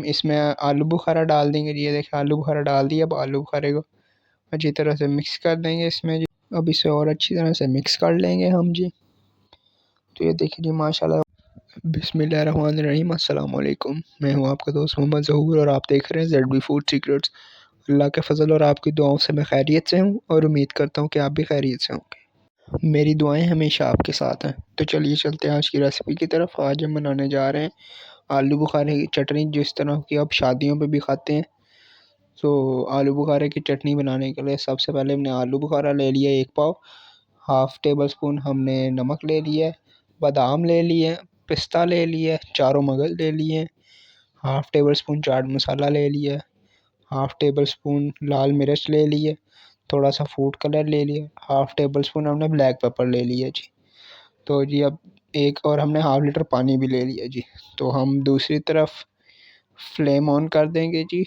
हम इसमें आलू बुखारा डाल देंगे जी। ये देखिए आलू बुखारा डाल दिया। अब आलू बुखारे को अच्छी तरह से मिक्स कर देंगे इसमें जी। अब इसे और अच्छी तरह से मिक्स कर लेंगे हम जी। तो ये देखिए जी माशाल्लाह। बिस्मिल्लाहिर्रहमानिर्रहीम। अस्सलाम वालेकुम। मैं हूँ आपका दोस्त मोहम्मद ज़हूर और आप देख रहे हैं ZB फूड सीक्रेट्स। अल्लाह के फजल और आपकी दुआओं से मैं खैरियत से हूँ और उम्मीद करता हूँ कि आप भी खैरियत से होंगे। मेरी दुआएं हमेशा आपके साथ हैं। तो चलिए चलते हैं आज की रेसिपी की तरफ। आज हम बनाने जा रहे हैं आलू बुखारे की चटनी, जिस तरह की आप शादियों पे भी खाते हैं। तो आलू बुखारे की चटनी बनाने के लिए सबसे पहले हमने आलू बुखारा ले लिया 1 पाव। हाफ़ टेबल स्पून हमने नमक ले लिया है। बादाम ले लिए, पिस्ता ले लिया, चारों मगज़ ले लिए, half table spoon chaat masala ले लिया, हाफ़ टेबल स्पून लाल मिर्च ले लिए, थोड़ा सा फूड कलर ले लिया, हाफ़ टेबल स्पून हमने ब्लैक पेपर ले लिया जी। तो जी अब एक और हमने हाफ़ लीटर पानी भी ले लिया जी। तो हम दूसरी तरफ फ्लेम ऑन कर देंगे जी।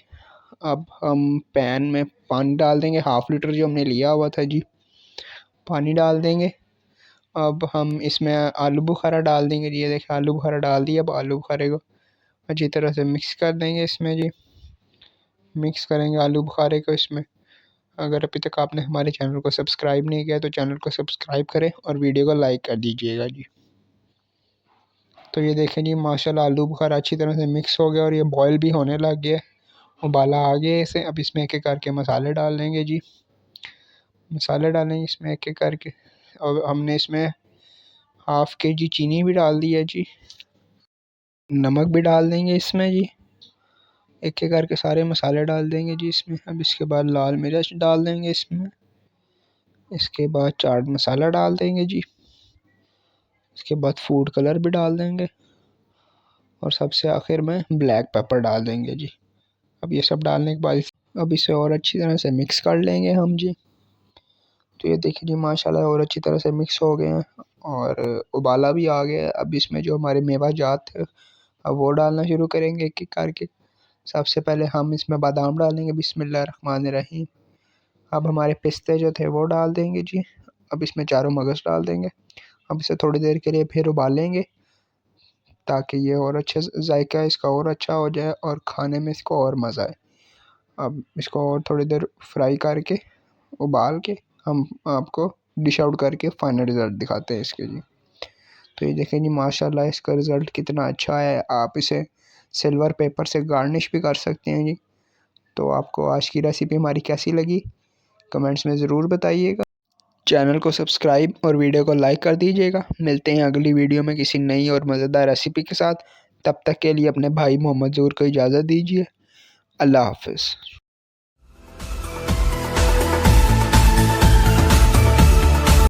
अब हम पैन में पानी डाल देंगे, हाफ़ लीटर जो हमने लिया हुआ था जी, पानी डाल देंगे। अब हम इसमें आलू बुखारा डाल देंगे जी। ये देखिए आलू बुखारा डाल दिया। अब आलू बुखारे को अच्छी तरह से मिक्स कर देंगे इसमें जी। मिक्स करेंगे आलू बुखारे को इसमें। अगर अभी तक आपने हमारे चैनल को सब्सक्राइब नहीं किया तो चैनल को सब्सक्राइब करें और वीडियो को लाइक कर दीजिएगा जी। तो ये देखें जी माशाल्लाह आलू बुखारा अच्छी तरह से मिक्स हो गया और ये बॉयल भी होने लग गया, उबाला आ गया इसे। अब इसमें एक एक करके मसाले डाल देंगे जी। मसाले डालेंगे इसमें एक एक करके। और हमने इसमें हाफ़ केजी चीनी भी डाल दी है जी। नमक भी डाल देंगे इसमें जी। एक एक करके सारे मसाले डाल देंगे जी इसमें। अब इसके बाद लाल मिर्च डाल देंगे इसमें। इसके बाद चाट मसाला डाल देंगे जी। इसके बाद फूड कलर भी डाल देंगे और सबसे आखिर में ब्लैक पेपर डाल देंगे जी। अब ये सब डालने के बाद अब इसे और अच्छी तरह से मिक्स कर लेंगे हम जी। तो ये देखिए जी माशाल्लाह और अच्छी तरह से मिक्स हो गए हैं और उबाला भी आ गया है। अब इसमें जो हमारे मेवा जात थे अब वो डालना शुरू करेंगे एक एक करके। सबसे पहले हम इसमें बादाम डालेंगे, बिस्मिल्लाहिर्रहमानिर्रहीम। अब हमारे पिस्ते जो थे वो डाल देंगे जी। अब इसमें चारों मगज़ डाल देंगे। अब इसे थोड़ी देर के लिए फिर उबालेंगे ताकि ये और अच्छे जायका इसका और अच्छा हो जाए और खाने में इसको और मज़ा आए। अब इसको और थोड़ी देर फ्राई करके उबाल के हम आपको डिश आउट करके फाइनल रिज़ल्ट दिखाते हैं इसके जी। तो ये देखें जी माशाल्लाह इसका रिज़ल्ट कितना अच्छा है। आप इसे सिल्वर पेपर से गार्निश भी कर सकते हैं जी। तो आपको आज की रेसिपी हमारी कैसी लगी कमेंट्स में ज़रूर बताइएगा। चैनल को सब्सक्राइब और वीडियो को लाइक कर दीजिएगा। मिलते हैं अगली वीडियो में किसी नई और मज़ेदार रेसिपी के साथ। तब तक के लिए अपने भाई मोहम्मद ज़हूर को इजाज़त दीजिए। अल्लाह हाफ़िज़।